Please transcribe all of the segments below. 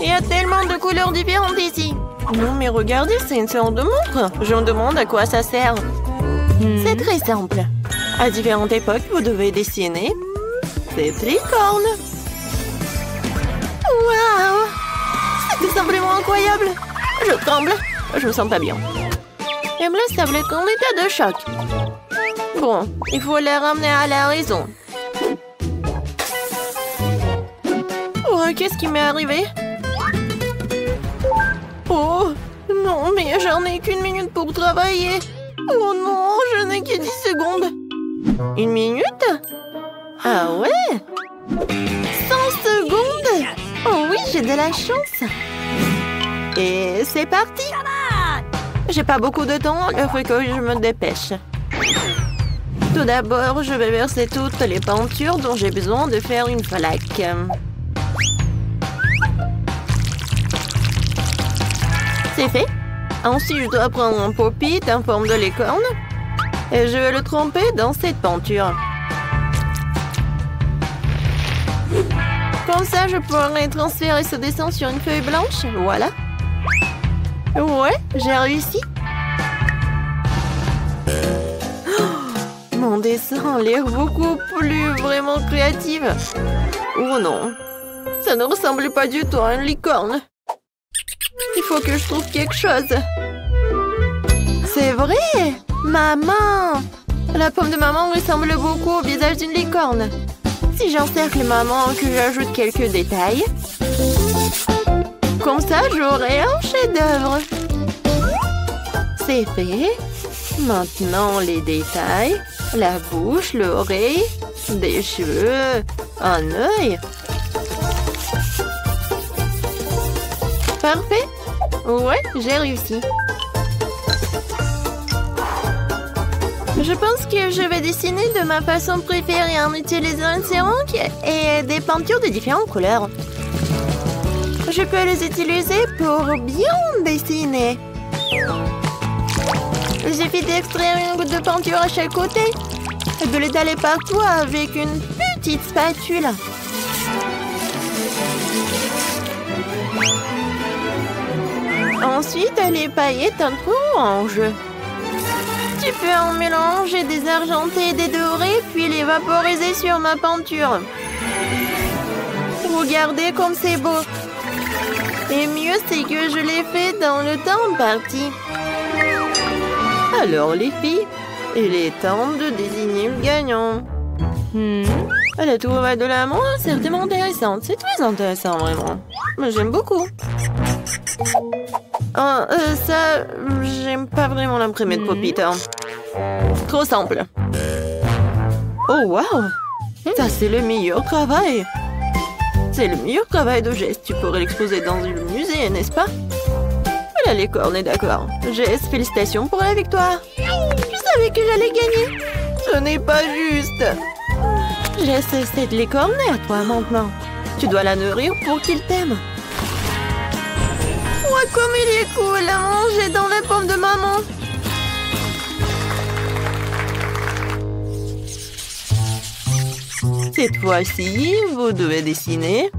Il y a tellement de couleurs différentes ici. Non, mais regardez, c'est une sorte de montre. Je me demande à quoi ça sert. C'est très simple. À différentes époques, vous devez dessiner des tricornes. Waouh! C'est tout simplement incroyable. Je tremble. Je me sens pas bien. Et me laisse tablette en état de choc. Bon, il faut les ramener à la raison. Oh, qu'est-ce qui m'est arrivé? Oh, non, mais j'en ai qu'une minute pour travailler. Oh non, je n'ai que 10 secondes. Une minute? Ah ouais? 100 secondes? Oh oui, j'ai de la chance. Et c'est parti. J'ai pas beaucoup de temps, il faut que je me dépêche. Tout d'abord, je vais verser toutes les peintures dont j'ai besoin de faire une flaque. C'est fait. Ensuite, je dois prendre un pop-it en forme de licorne et je vais le tremper dans cette peinture. Comme ça, je pourrai transférer ce dessin sur une feuille blanche. Voilà. Ouais, j'ai réussi. Oh, mon dessin a l'air beaucoup plus vraiment créatif. Oh non, ça ne ressemble pas du tout à une licorne. Il faut que je trouve quelque chose. C'est vrai! Maman! La pomme de maman ressemble beaucoup au visage d'une licorne. Si j'encercle maman et que j'ajoute quelques détails, comme ça, j'aurai un chef-d'œuvre. C'est fait. Maintenant, les détails. La bouche, l'oreille, des cheveux, un œil. Parfait. Ouais, j'ai réussi. Je pense que je vais dessiner de ma façon préférée en utilisant un céramique et des peintures de différentes couleurs. Je peux les utiliser pour bien dessiner. Il suffit d'extraire une goutte de peinture à chaque côté et de l'étaler partout avec une petite spatule. Ensuite, les paillettes en orange. Tu peux en mélanger des argentés et des dorés, puis les vaporiser sur ma peinture. Regardez comme c'est beau. Et mieux, c'est que je l'ai fait dans le temps imparti. Alors, les filles, il est temps de désigner le gagnant. La trouvaille de l'amour est certainement intéressante. C'est très intéressant, vraiment. J'aime beaucoup. Ça, j'aime pas vraiment l'imprimé de pop-it. Trop simple. Oh, wow! Ça, c'est le meilleur travail. C'est le meilleur travail de Jess. Tu pourrais l'exposer dans le musée, n'est-ce pas? La licorne est d'accord. Jess, félicitations pour la victoire. Je savais que j'allais gagner. Ce n'est pas juste. Jess, cette licorne est à toi maintenant. Tu dois la nourrir pour qu'il t'aime. Oh, comme il est cool à manger dans la pomme de maman. Cette fois-ci, vous devez dessiner.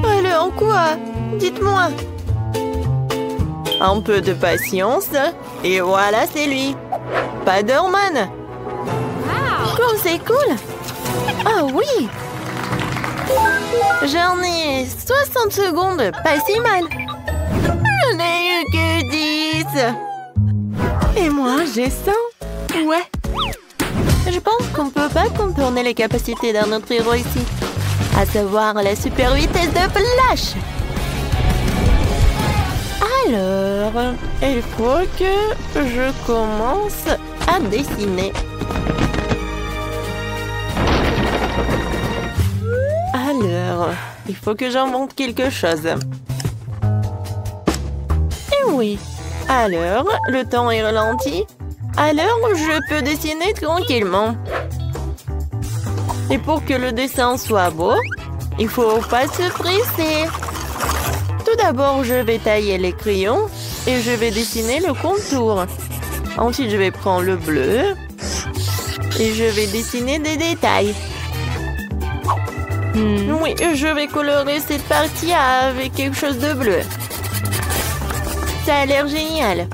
Alors quoi? Dites-moi. Un peu de patience. Et voilà, c'est lui. Spider-Man. Comme c'est cool. Ah oui. J'en ai 60 secondes. Pas si mal. Je n'ai eu que 10. Et moi, j'ai 100. Ouais. Je pense qu'on ne peut pas contourner les capacités d'un autre héros ici. À savoir la super vitesse de Flash. Alors, il faut que je commence à dessiner. Alors, il faut que j'invente quelque chose. Et oui. Alors, le temps est ralenti. Alors, je peux dessiner tranquillement. Et pour que le dessin soit beau, il faut pas se presser. Tout d'abord, je vais tailler les crayons et je vais dessiner le contour. Ensuite, je vais prendre le bleu et je vais dessiner des détails. Oui, je vais colorer cette partie avec quelque chose de bleu. Ça a l'air génial.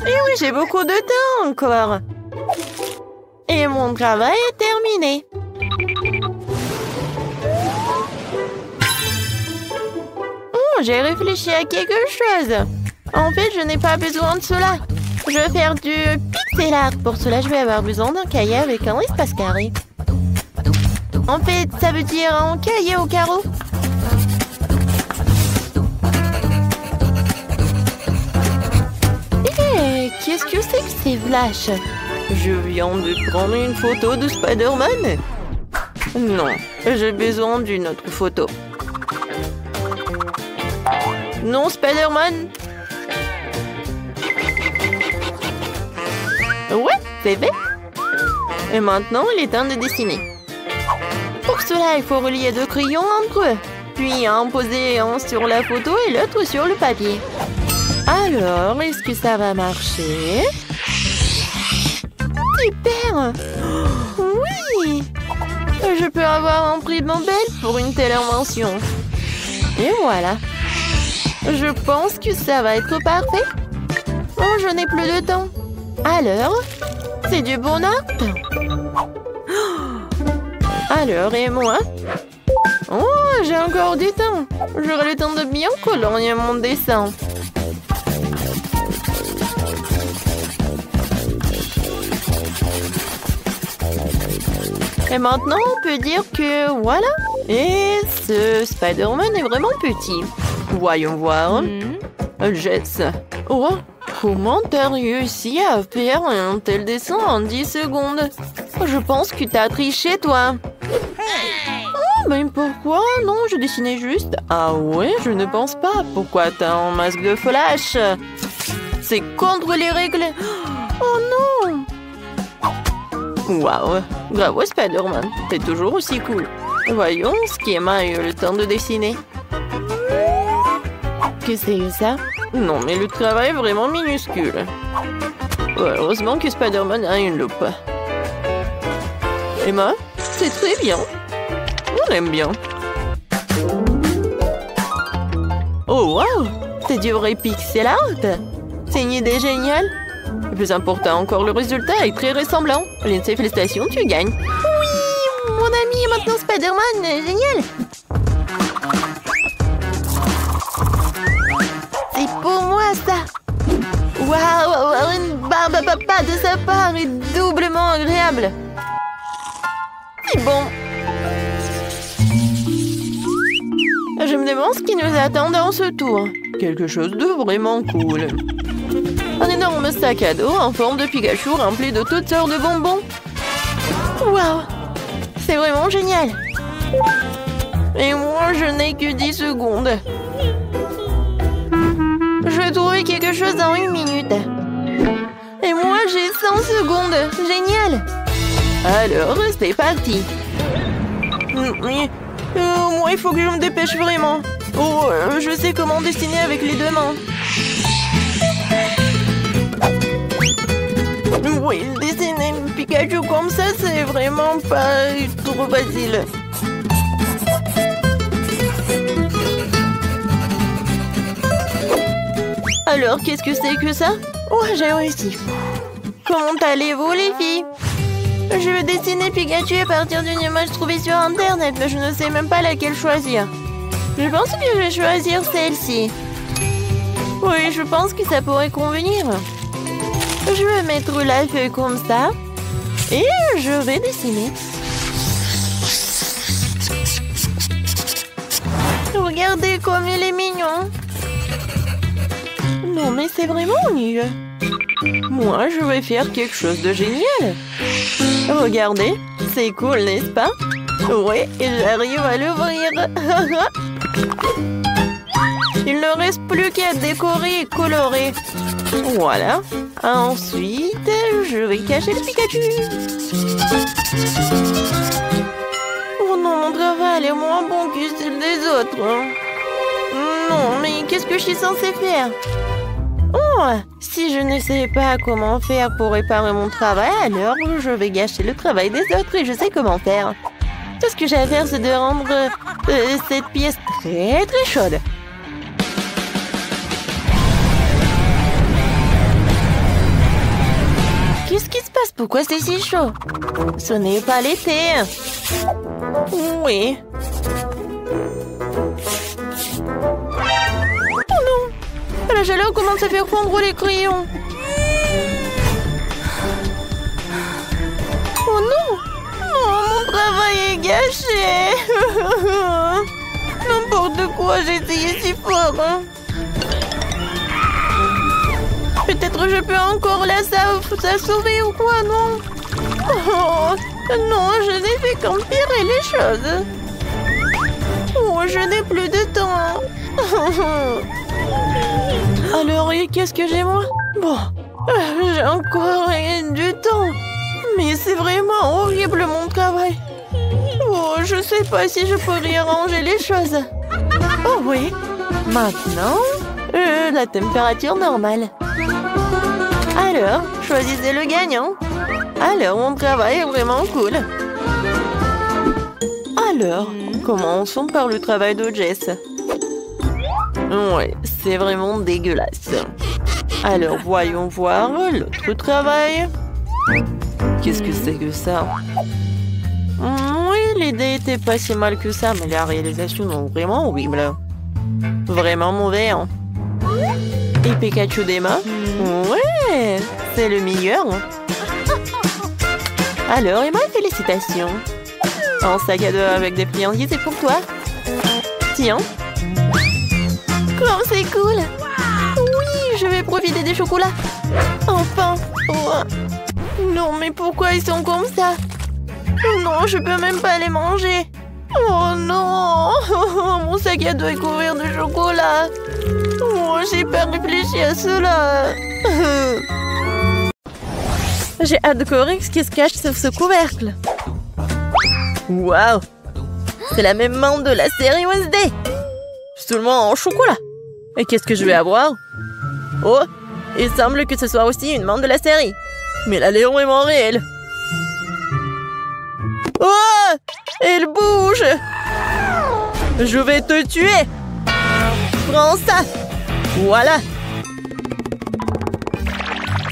Et oui, j'ai beaucoup de temps encore. Et mon travail est terminé. J'ai réfléchi à quelque chose. En fait, je n'ai pas besoin de cela. Je vais faire du pixel art. Pour cela, je vais avoir besoin d'un cahier avec un espace carré. En fait, ça veut dire un cahier au carreau. Hé, qu'est-ce que c'est que ces flashs? Je viens de prendre une photo de Spider-Man. Non, j'ai besoin d'une autre photo. Non, Spider-Man. Ouais, c'est fait. Et maintenant, il est temps de dessiner. Pour cela, il faut relier deux crayons entre eux. Puis en poser un sur la photo et l'autre sur le papier. Alors, est-ce que ça va marcher? Super! Oui! Je peux avoir un prix Nobel pour une telle invention. Et voilà. Je pense que ça va être parfait. Oh, je n'ai plus de temps. Alors, c'est du bon art. Alors, et moi? Oh, j'ai encore du temps. J'aurai le temps de bien colorier mon dessin. Et maintenant, on peut dire que voilà. Et ce Spider-Man est vraiment petit. Voyons voir. Jess. Oh, comment t'as réussi à faire un tel dessin en 10 secondes? Je pense que t'as triché, toi. Oh, mais pourquoi? Non, je dessinais juste. Ah ouais, je ne pense pas. Pourquoi t'as un masque de flash? C'est contre les règles. Oh non! Waouh! Bravo, Spider-Man. T'es toujours aussi cool. Voyons, Schema a eu le temps de dessiner. Que c'est ça? Non, mais le travail est vraiment minuscule. Heureusement que Spider-Man a une loupe. Emma, c'est très bien. On aime bien. Oh, wow! C'est du vrai pixel art! C'est une idée géniale! Le plus important encore, le résultat est très ressemblant. Lindsay, félicitations, tu gagnes. Oui! Mon ami est maintenant Spider-Man! Génial! C'est pour moi, ça! Waouh! Avoir une barbe à papa de sa part est doublement agréable! C'est bon! Je me demande ce qui nous attend dans ce tour. Quelque chose de vraiment cool. Un énorme sac à dos en forme de Pikachu rempli de toutes sortes de bonbons. Waouh! C'est vraiment génial! Et moi, je n'ai que 10 secondes. Je vais trouver quelque chose en 1 minute. Et moi, j'ai 100 secondes. Génial! Alors, c'est parti. Moi, il faut que je me dépêche vraiment. Oh, je sais comment dessiner avec les deux mains. Oui, dessiner Pikachu comme ça, c'est vraiment pas trop facile. Alors, qu'est-ce que c'est que ça? Oh, j'ai réussi. Comment allez-vous, les filles? Je vais dessiner Pikachu à partir d'une image trouvée sur Internet, mais je ne sais même pas laquelle choisir. Je pense que je vais choisir celle-ci. Oui, je pense que ça pourrait convenir. Je vais mettre la feuille comme ça. Et je vais dessiner. Regardez comme il est mignon. Non, mais c'est vraiment nul. Moi, je vais faire quelque chose de génial. Regardez, c'est cool, n'est-ce pas? Oui, j'arrive à l'ouvrir. Il ne reste plus qu'à décorer et colorer. Voilà. Ensuite, je vais cacher le Pikachu. Oh non, mon travail est moins bon que celui des autres. Non, mais qu'est-ce que je suis censée faire? Oh, Oh, si je ne sais pas comment faire pour réparer mon travail, alors je vais gâcher le travail des autres et je sais comment faire. Tout ce que j'ai à faire, c'est de rendre cette pièce très très chaude. Qu'est-ce qui se passe? Pourquoi c'est si chaud? Ce n'est pas l'été. Oui. Oh non! La chaleur commence à faire fondre les crayons. Oh non! Oh, mon travail est gâché. N'importe quoi, j'ai essayé si fort. Peut-être je peux encore la sauver ou quoi, non? Oh, non, je n'ai fait qu'empirer les choses. Oh, je n'ai plus de temps. Alors, qu'est-ce que j'ai moi? Bon, j'ai encore rien du temps. Mais c'est vraiment horrible mon travail. Oh, je sais pas si je pourrais arranger les choses. Oh oui, maintenant, la température normale. Alors, choisissez le gagnant. Alors, mon travail est vraiment cool. Alors, commençons par le travail de Jess. Ouais, c'est vraiment dégueulasse. Alors, voyons voir l'autre travail. Qu'est-ce que c'est que ça? Oui, l'idée était pas si mal que ça, mais la réalisation est vraiment horrible. Vraiment mauvais, hein? Et Pikachu des mains? Ouais, c'est le meilleur. Alors, Emma, félicitations. Un sac à dos avec des friandises, c'est pour toi. Tiens. Comme c'est cool. Oui, je vais profiter des chocolats. Enfin. Oh. Non, mais pourquoi ils sont comme ça? Non, je peux même pas les manger. Oh non. Mon sac à dos est couvert de chocolat. Oh, j'ai pas réfléchi à cela. J'ai hâte de découvrir ce qui se cache sous ce couvercle. Waouh! C'est la même menthe de la série Wednesday. Seulement en chocolat. Et qu'est-ce que je vais avoir? Oh! Il semble que ce soit aussi une menthe de la série. Mais elle est vraiment réelle. Oh! Elle bouge! Je vais te tuer! Prends ça! Voilà!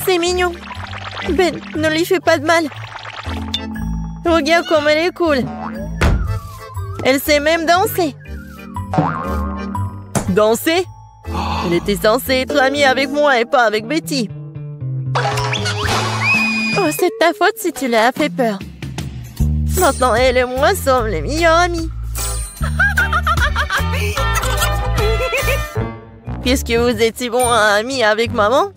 C'est mignon. Ben, ne lui fais pas de mal. Regarde comme elle est cool. Elle sait même danser. Danser? Elle était censée être amie avec moi et pas avec Betty. Oh, c'est ta faute si tu l'as fait peur. Maintenant, elle et moi sommes les meilleurs amis. Puisque vous êtes si bons amis avec maman,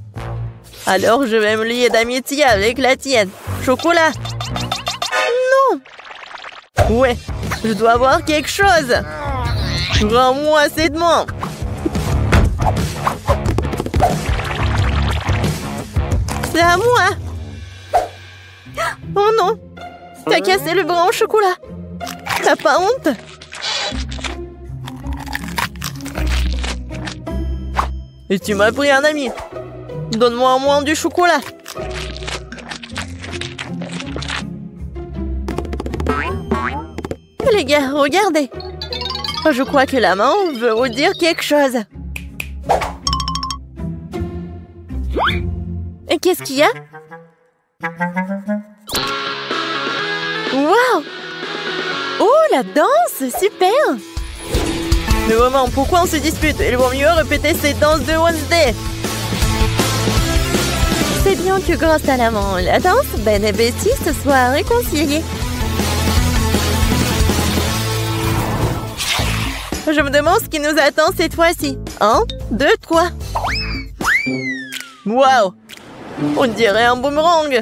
alors je vais me lier d'amitié avec la tienne. Chocolat. Non. Ouais, je dois avoir quelque chose. Rends-moi cette main. C'est à moi. Oh non. T'as cassé le bras en chocolat. T'as pas honte? Et tu m'as pris un ami. Donne-moi au moins du chocolat. Les gars, regardez. Je crois que la main veut vous dire quelque chose. Et qu'est-ce qu'il y a? Waouh! Oh, la danse! Super! Mais maman, pourquoi on se dispute? Il vaut mieux répéter ces danses de Wednesday. C'est bien que grâce à la danse, Ben et Betty se soient réconciliés. Je me demande ce qui nous attend cette fois-ci. 1, 2, 3. Waouh! On dirait un boomerang.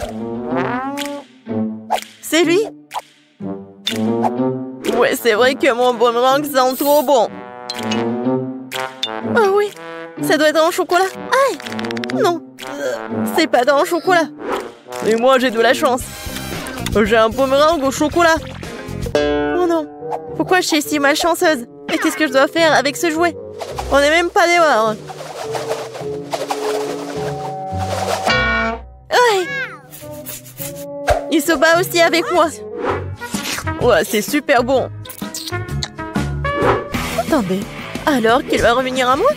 C'est lui? Ouais, c'est vrai que mon boomerang sent trop bon. Ah oui, ça doit être en chocolat. Aïe! Non, c'est pas dans le chocolat. Et moi, j'ai de la chance. J'ai un boomerang au chocolat. Oh non, pourquoi je suis si malchanceuse? Et qu'est-ce que je dois faire avec ce jouet? On n'est même pas dehors. Ouais. Il se bat aussi avec moi. Ouais, c'est super bon. Attendez, alors qu'il va revenir à moi?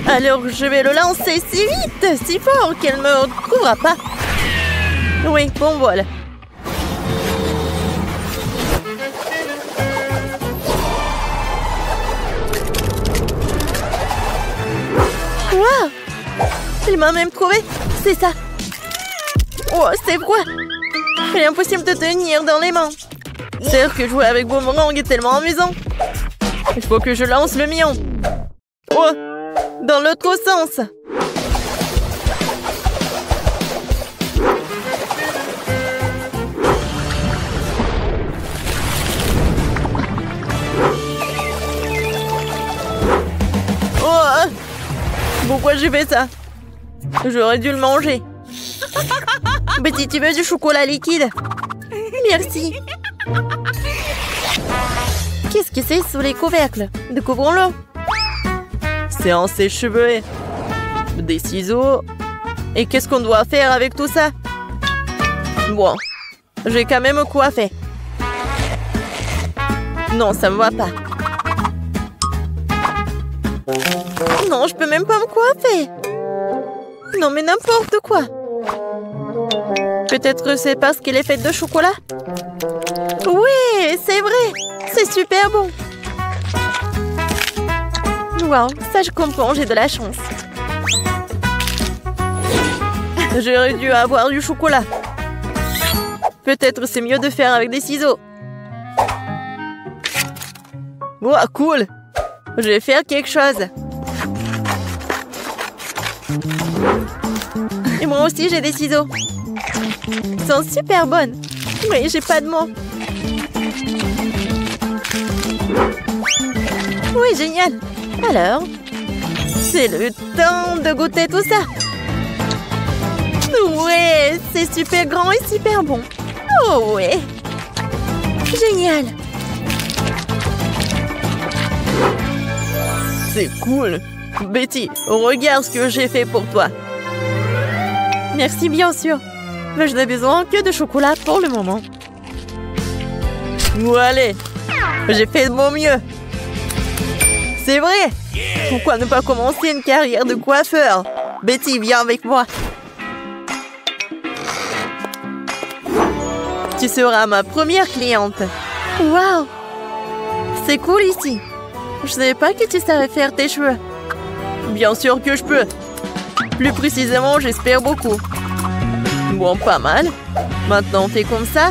Alors je vais le lancer si vite, si fort qu'elle ne me retrouvera pas. Oui, bon voilà. Waouh! Il m'a même trouvé, c'est ça. Oh, c'est quoi? Il est impossible de tenir dans les mains. C'est vrai que jouer avec Boomerang est tellement amusant. Il faut que je lance le mien. Oh! Dans l'autre sens. Oh! Pourquoi j'ai fait ça? J'aurais dû le manger. Betty, tu veux du chocolat liquide? Merci. Qu'est-ce que c'est sous les couvercles? Découvrons-le. C'est un sèche-cheveux. Des ciseaux. Et qu'est-ce qu'on doit faire avec tout ça? Bon, j'ai quand même coiffé. Non, ça me va pas. Non, je peux même pas me coiffer. Non, mais n'importe quoi. Peut-être c'est parce qu'elle est faite de chocolat? Oui, c'est vrai. C'est super bon. Wow, ça je comprends, j'ai de la chance. J'aurais dû avoir du chocolat. Peut-être c'est mieux de faire avec des ciseaux. Wow, cool. Je vais faire quelque chose. Et moi aussi j'ai des ciseaux. Ils sont super bonnes. Mais j'ai pas de mots. Oui, génial. Alors, c'est le temps de goûter tout ça. Ouais, c'est super grand et super bon. Oh ouais. Génial. C'est cool. Betty, regarde ce que j'ai fait pour toi. Merci, bien sûr. Mais je n'ai besoin que de chocolat pour le moment. Allez, j'ai fait de mon mieux. C'est vrai. Pourquoi ne pas commencer une carrière de coiffeur? Betty, viens avec moi. Tu seras ma première cliente. Waouh! C'est cool ici. Je savais pas que tu savais faire tes cheveux. Bien sûr que je peux. Plus précisément, j'espère beaucoup. Bon, pas mal. Maintenant, on fait comme ça.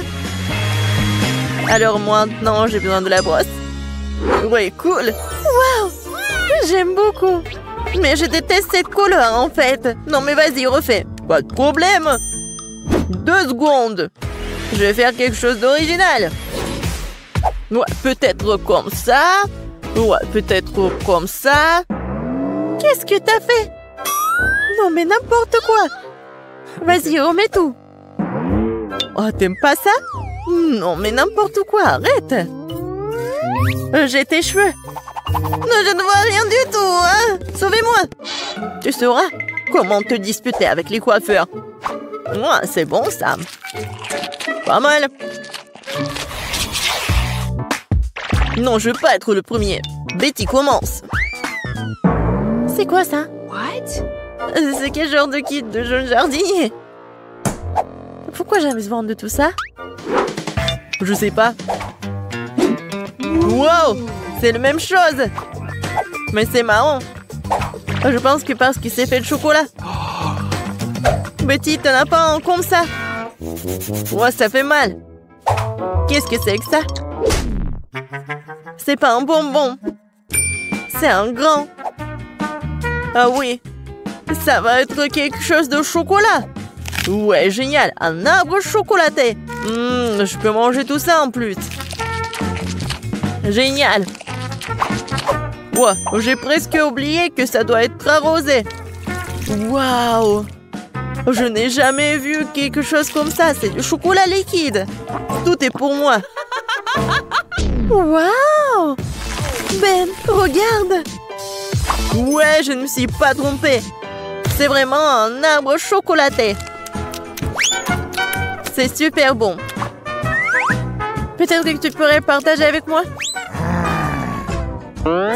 Alors maintenant, j'ai besoin de la brosse. Ouais, cool. Waouh! J'aime beaucoup. Mais je déteste cette couleur, en fait. Non, mais vas-y, refais. Pas de problème. 2 secondes. Je vais faire quelque chose d'original. Ouais, peut-être comme ça. Ouais, peut-être comme ça. Qu'est-ce que t'as fait? Non, mais n'importe quoi. Vas-y, remets tout. Oh, t'aimes pas ça? Non, mais n'importe quoi, arrête. J'ai tes cheveux. Non, je ne vois rien du tout, hein. Sauvez-moi. Tu sauras comment te disputer avec les coiffeurs. Ouais, c'est bon, ça. Pas mal. Non, je veux pas être le premier. Betty, commence. C'est quoi ça? What? C'est quel genre de kit de jeune jardinier? Pourquoi j'ai besoin de tout ça? Je sais pas. Wow! C'est la même chose! Mais c'est marrant. Je pense que parce qu'il s'est fait de chocolat. Betty, t'en as pas un comme ça? Ouais, ça fait mal. Qu'est-ce que c'est que ça? C'est pas un bonbon. C'est un grand. Ah oui. Ça va être quelque chose de chocolat. Ouais, génial. Un arbre chocolaté. Je peux manger tout ça en plus. Génial. Ouais, j'ai presque oublié que ça doit être arrosé. Waouh. Je n'ai jamais vu quelque chose comme ça. C'est du chocolat liquide. Tout est pour moi. Waouh! Ben, regarde! Ouais, je ne me suis pas trompée. C'est vraiment un arbre chocolaté. C'est super bon. Peut-être que tu pourrais le partager avec moi?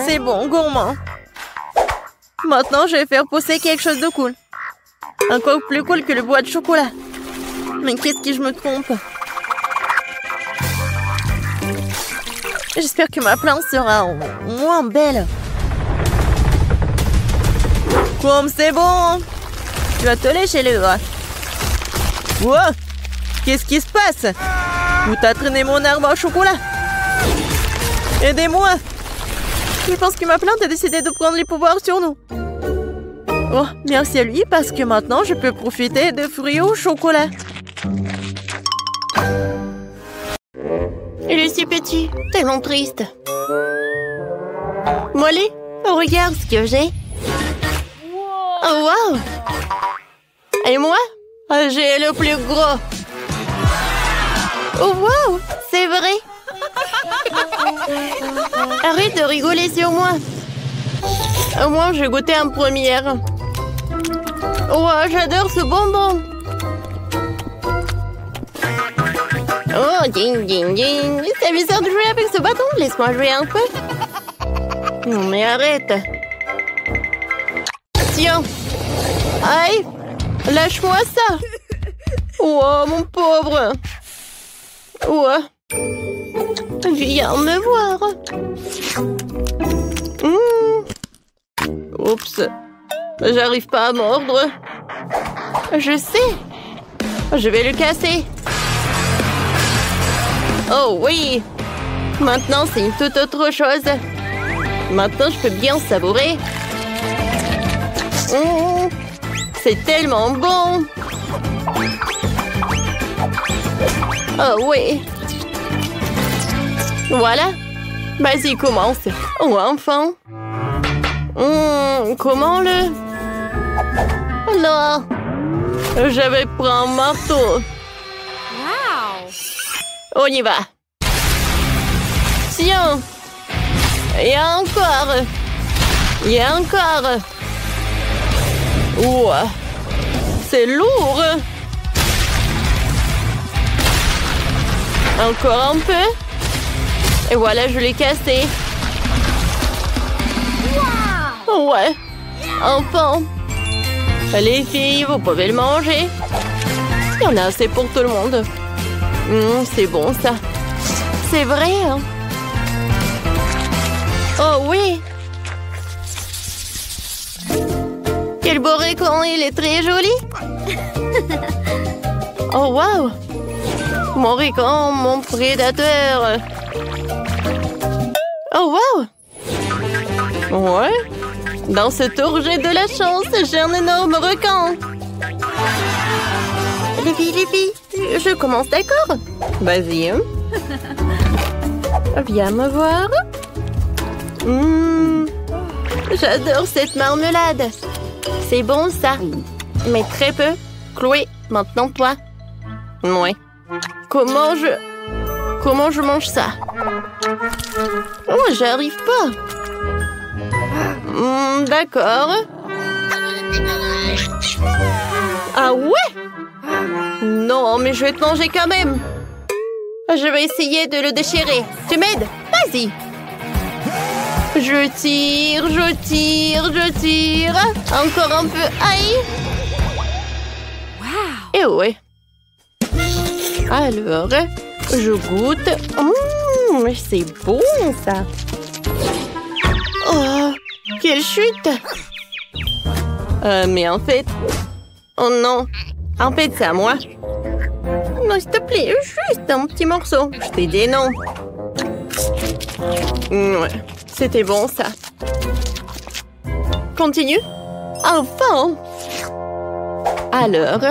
C'est bon, gourmand. Maintenant, je vais faire pousser quelque chose de cool. Encore plus cool que le bois de chocolat. Mais qu'est-ce que je me trompe? J'espère que ma plante sera moins belle. Comme c'est bon! Tu vas te lécher les doigts. Wow! Qu'est-ce qui se passe? Où t'as traîné mon arbre au chocolat? Aidez-moi! Je pense que ma plante a décidé de prendre les pouvoirs sur nous. Oh, merci à lui parce que maintenant je peux profiter de fruits au chocolat. Il est si petit, tellement triste. Molly, regarde ce que j'ai. Oh, wow! Et moi? J'ai le plus gros. Oh, wow! C'est vrai! Arrête de rigoler sur moi. Au moins, j'ai goûté en première. Oh, j'adore ce bonbon. Oh, ding, ding, ding. C'est bizarre de jouer avec ce bâton. Laisse-moi jouer un peu. Non, mais arrête. Tiens. Aïe. Lâche-moi ça. Oh, mon pauvre. Oh. Viens me voir. Oups. J'arrive pas à mordre. Je sais. Je vais le casser. Oh oui. Maintenant, c'est une toute autre chose. Maintenant, je peux bien savourer. C'est tellement bon. Oh oui. Voilà. Vas-y, commence. Oh, enfin. Comment le... Non. Je vais prendre un marteau. Wow. On y va. Tiens. Et encore. Et encore. Ouah. C'est lourd. Encore un peu. Et voilà, je l'ai cassé. Wow. Ouais. Enfin. Les filles, vous pouvez le manger. Il y en a assez pour tout le monde. C'est bon, ça. C'est vrai, hein? Oh, oui. Quel beau récon, il est très joli. Oh, wow. Mon récon, mon prédateur. Oh, wow. Ouais. Dans ce tour, j'ai de la chance. J'ai un énorme requin. Les filles, je commence, d'accord? Vas-y. Viens me voir. J'adore cette marmelade. C'est bon, ça. Mais très peu. Chloé, maintenant toi. Ouais. Comment je mange ça? Oh, j'arrive pas. D'accord. Ah ouais? Non, mais je vais te manger quand même. Je vais essayer de le déchirer. Tu m'aides? Vas-y. Je tire, je tire, je tire. Encore un peu. Aïe. Wow. Et ouais. Alors, je goûte. C'est bon, ça. Oh, quelle chute. Mais en fait... Oh non. En fait, c'est à moi. Non, s'il te plaît, juste un petit morceau. Je t'ai dit non. Ouais, c'était bon, ça. Continue. Enfin. Alors,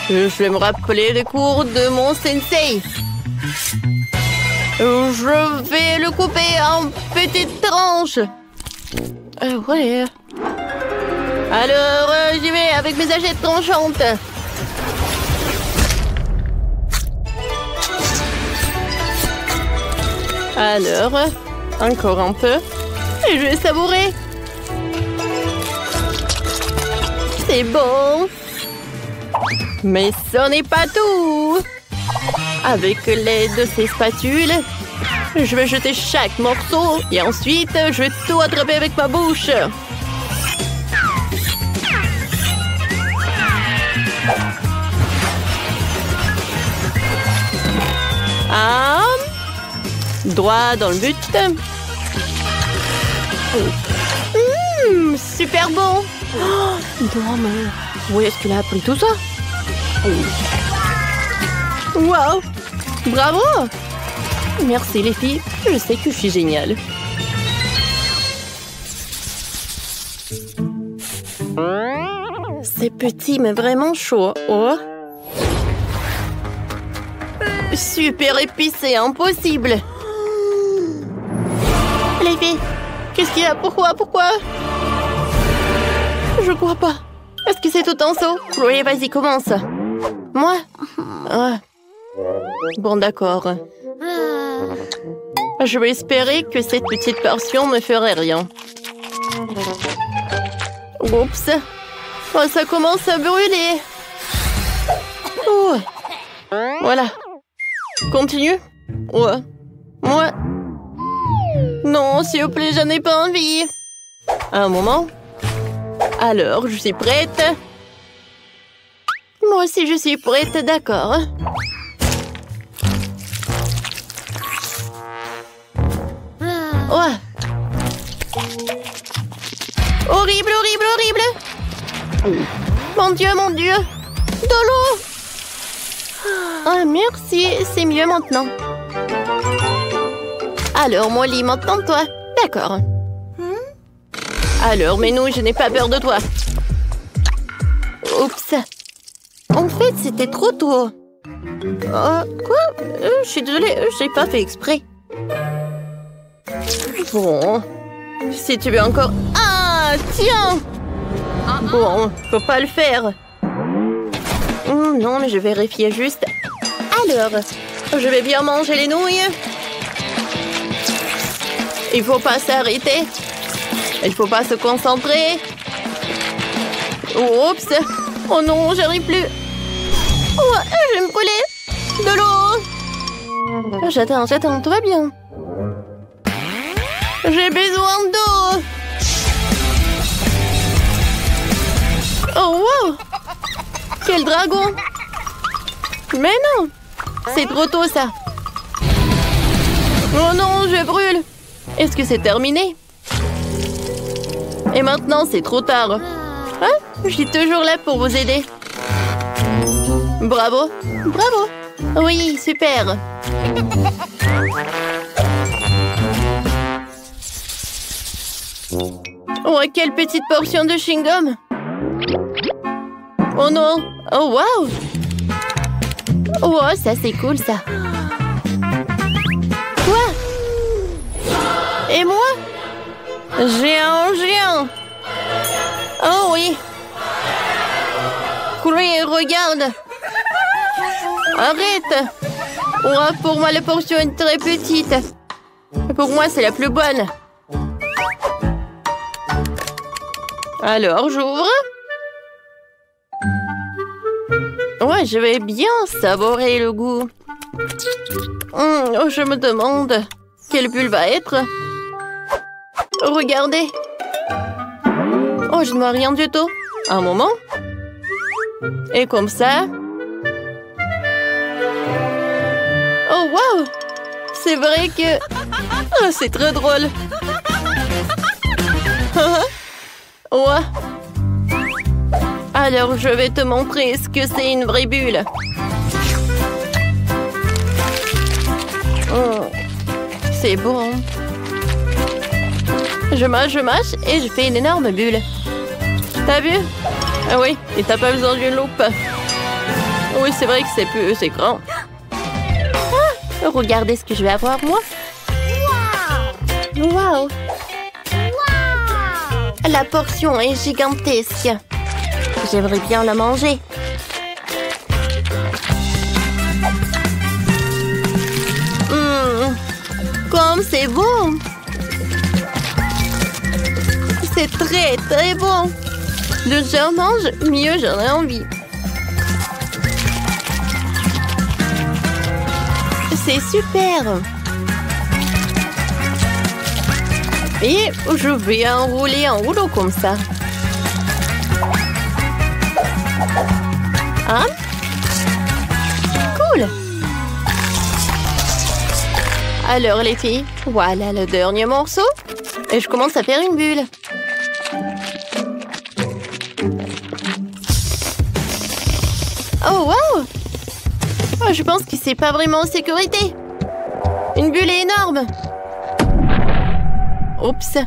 je vais me rappeler les cours de mon sensei. Je vais le couper en petites tranches. Ouais. Alors, j'y vais avec mes hachettes tranchantes. Alors, encore un peu. Et je vais savourer. C'est bon. Mais ce n'est pas tout. Avec l'aide de ces spatules, je vais jeter chaque morceau et ensuite je vais tout attraper avec ma bouche. Ah, droit dans le but. Super bon. Oh, non, mais où est-ce qu'il a appris tout ça? Wow, bravo. Merci les filles, je sais que je suis géniale. C'est petit mais vraiment chaud. Oh. Super épicé, impossible. Les filles, qu'est-ce qu'il y a? Pourquoi? Je crois pas. Est-ce que c'est tout en saut? Chloé, vas-y, commence. Moi? Ah. Bon, d'accord. Je vais espérer que cette petite portion ne ferait rien. Oups. Oh, ça commence à brûler. Oh. Voilà. Continue. Ouais. Moi. Non, s'il vous plaît, je n'ai pas envie. Un moment. Alors, je suis prête. Moi aussi, je suis prête, d'accord. Ouais. Horrible, horrible, horrible. Mon Dieu, mon Dieu. De l'eau. Ah, merci, c'est mieux maintenant. Alors, Molly, maintenant toi. D'accord. Alors, mais non, je n'ai pas peur de toi. Oups. En fait, c'était trop tôt. Quoi? Je suis désolée, je n'ai pas fait exprès. Bon. Si tu veux encore... Ah, tiens! Bon, faut pas le faire. Non, mais je vérifiais juste. Alors, je vais bien manger les nouilles. Il faut pas s'arrêter. Il faut pas se concentrer. Oups. Oh non, j'arrive plus. Oh, je vais me brûler. De l'eau. J'attends, tout va bien. J'ai besoin d'eau. Oh, wow. Quel dragon. Mais non. C'est trop tôt, ça. Oh non, je brûle. Est-ce que c'est terminé? Et maintenant, c'est trop tard. Hein? Je suis toujours là pour vous aider. Bravo. Bravo. Oui, super. Oh, quelle petite portion de chewing-gum. Oh non. Oh, wow. Oh, ça, c'est cool, ça. Quoi? Et moi? Géant. Oh oui. Chloé, regarde. Arrête. Oh, pour moi, la portion est très petite. Pour moi, c'est la plus bonne. Alors, j'ouvre. Ouais, je vais bien savourer le goût. Oh, je me demande quelle bulle va être. Regardez. Oh, je ne vois rien du tout. Un moment. Et comme ça. Oh, wow. C'est vrai que... Oh, c'est très drôle. Ouais. Alors, je vais te montrer ce que c'est une vraie bulle. Oh, c'est bon. Je mâche et je fais une énorme bulle. T'as vu? Ah oui, et t'as pas besoin d'une loupe. Oui, c'est vrai que c'est grand. Ah, regardez ce que je vais avoir, moi. Wow! La portion est gigantesque. J'aimerais bien la manger. Comme c'est bon! C'est très, très bon! De j'en mange, mieux j'en ai envie. C'est super. Et je vais enrouler un rouleau comme ça. Hein? Cool. Alors les filles, voilà le dernier morceau. Et je commence à faire une bulle. Oh wow! Oh, je pense que c'est pas vraiment en sécurité. Une bulle est énorme. Oups.